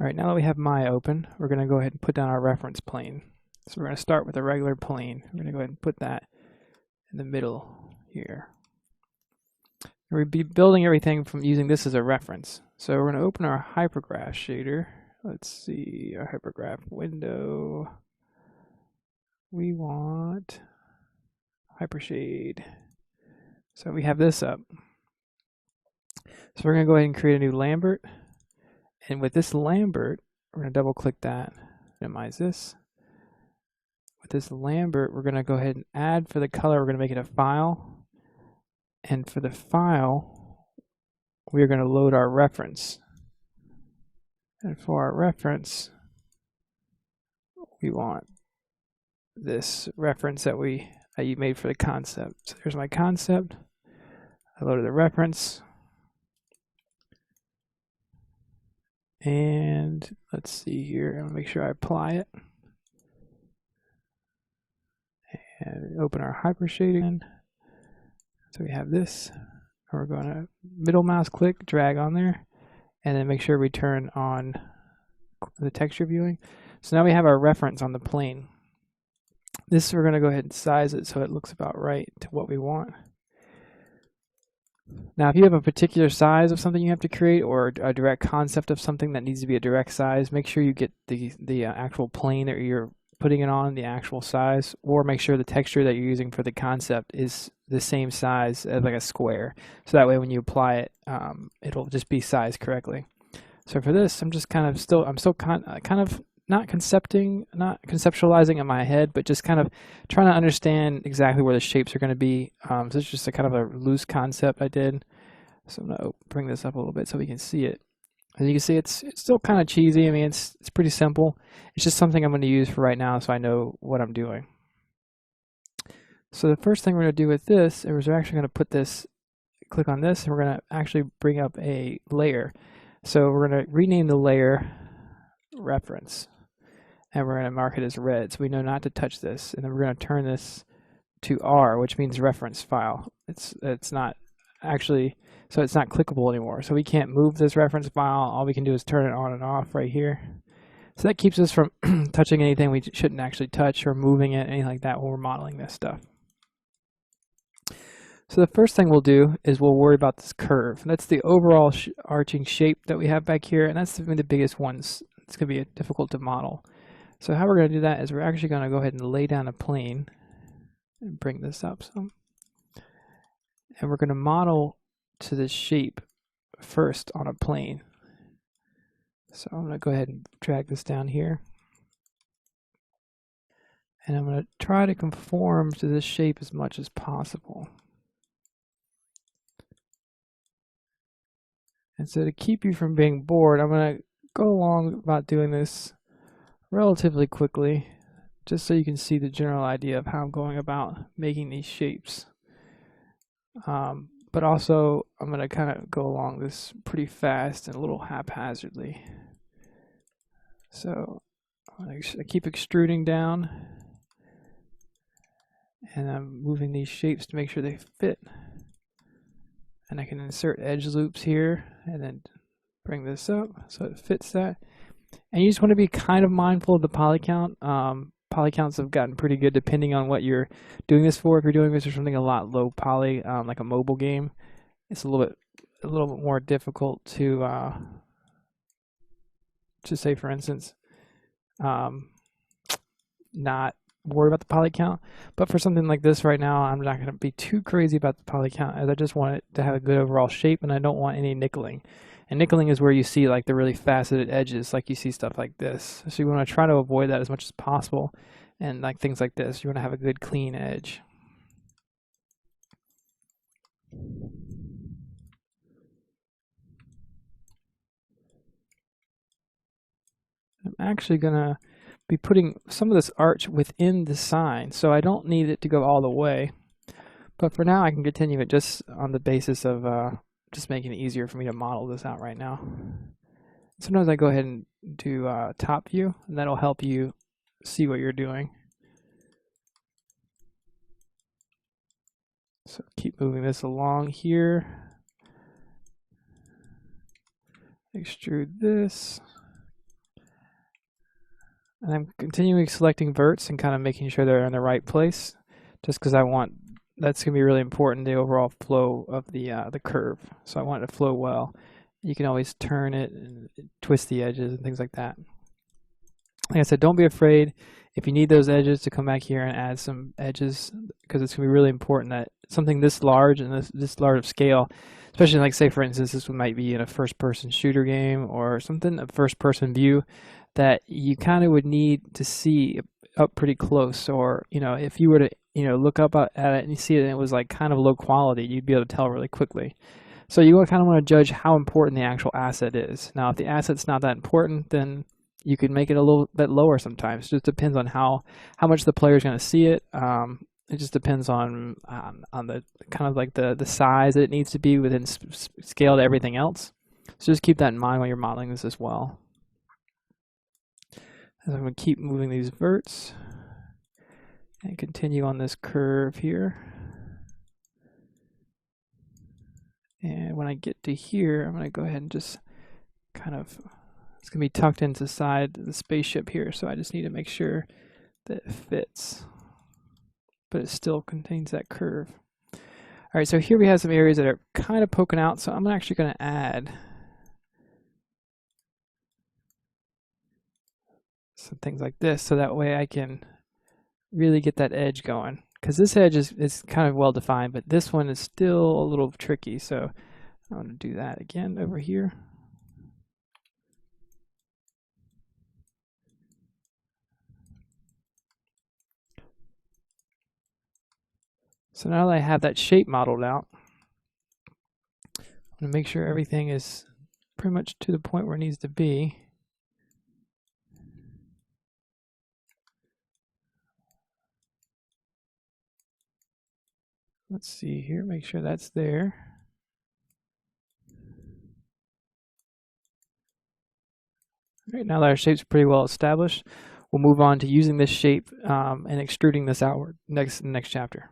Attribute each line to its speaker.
Speaker 1: All right, now that we have Maya open, we're going to go ahead and put down our reference plane. So we're going to start with a regular plane. We're going to go ahead and put that in the middle here. We'll be building everything from using this as a reference. So we're going to open our hypergraph shader. Let's see, our hypergraph window. We want hypershade. So we have this up. So we're going to go ahead and create a new Lambert. And with this Lambert, we're going to double click that, minimize this. With this Lambert, we're going to go ahead and add for the color, we're going to make it a file. And for the file, we're going to load our reference. And for our reference, we want this reference that you made for the concept. So here's my concept. I loaded the reference. And let's see here, I'm gonna make sure I apply it. And open our hypershade again. So we have this. We're gonna middle mouse click, drag on there, and then make sure we turn on the texture viewing. So now we have our reference on the plane. This, we're gonna go ahead and size it so it looks about right to what we want. Now, if you have a particular size of something you have to create, or a direct concept of something that needs to be a direct size, make sure you get the actual plane that you're putting it on, the actual size, or make sure the texture that you're using for the concept is the same size as like a square. So that way when you apply it, it'll just be sized correctly. So for this, I'm just kind of not conceptualizing in my head, but just kind of trying to understand exactly where the shapes are going to be. So it's just a kind of a loose concept I did. So I'm going to bring this up a little bit so we can see it. As you can see, it's still kind of cheesy. I mean, it's pretty simple. It's just something I'm going to use for right now so I know what I'm doing. So the first thing we're going to do with this is we're actually going to put this, click on this, and we're going to actually bring up a layer. So we're going to rename the layer reference. And we're going to mark it as red, so we know not to touch this. And then we're going to turn this to R, which means reference file. It's not actually, so it's not clickable anymore. So we can't move this reference file. All we can do is turn it on and off right here. So that keeps us from touching anything we shouldn't actually touch, or moving it, anything like that when we're modeling this stuff. So the first thing we'll do is we'll worry about this curve. That's the overall arching shape that we have back here, and that's the biggest ones. It's going to be difficult to model. So how we're going to do that is we're actually going to go ahead and lay down a plane and bring this up some. And we're going to model to this shape first on a plane. So I'm going to go ahead and drag this down here. And I'm going to try to conform to this shape as much as possible. And so to keep you from being bored, I'm going to go along about doing this relatively quickly, just so you can see the general idea of how I'm going about making these shapes. But also, I'm going to kind of go along this pretty fast and a little haphazardly. So I keep extruding down, and I'm moving these shapes to make sure they fit. And I can insert edge loops here and then bring this up so it fits that. And you just want to be kind of mindful of the poly count. Poly counts have gotten pretty good depending on what you're doing this for. If you're doing this for something a lot low poly, like a mobile game, it's a little bit more difficult to say, for instance, not worry about the poly count. But for something like this right now, I'm not going to be too crazy about the poly count, as I just want it to have a good overall shape, and I don't want any nickeling. And nickeling is where you see like the really faceted edges, like you see stuff like this. So you want to try to avoid that as much as possible. And like things like this, you want to have a good clean edge. I'm actually going to be putting some of this arch within the sign, so I don't need it to go all the way. But for now, I can continue it just on the basis of just making it easier for me to model this out right now. Sometimes I go ahead and do top view, and that'll help you see what you're doing. So keep moving this along here. Extrude this. And I'm continuing selecting verts and kind of making sure they're in the right place, just because I want, that's going to be really important, the overall flow of the curve. So I want it to flow well. You can always turn it and twist the edges and things like that. Like I said, don't be afraid if you need those edges to come back here and add some edges, because it's going to be really important that something this large and this large of scale, especially like say for instance this might be in a first-person shooter game or something, a first-person view, that you kind of would need to see up pretty close, or if you were to look up at it and you see it and it was like kind of low quality, you'd be able to tell really quickly. So you kind of want to judge how important the actual asset is. Now if the asset's not that important, then you can make it a little bit lower sometimes. It just depends on how much the player is going to see it. It just depends on the kind of like the size that it needs to be within scale to everything else. So just keep that in mind when you're modeling this as well. And I'm going to keep moving these verts and continue on this curve here. And when I get to here, I'm going to go ahead and just kind of, it's going to be tucked into the side of the spaceship here, so I just need to make sure that it fits, but it still contains that curve. All right, so here we have some areas that are kind of poking out, so I'm actually going to add some things like this, so that way I can really get that edge going. Because this edge is kind of well defined, but this one is still a little tricky, so I'm going to do that again over here. So now that I have that shape modeled out, I'm going to make sure everything is pretty much to the point where it needs to be. Let's see here, make sure that's there. All right, now that our shape's pretty well established, we'll move on to using this shape and extruding this outward next chapter.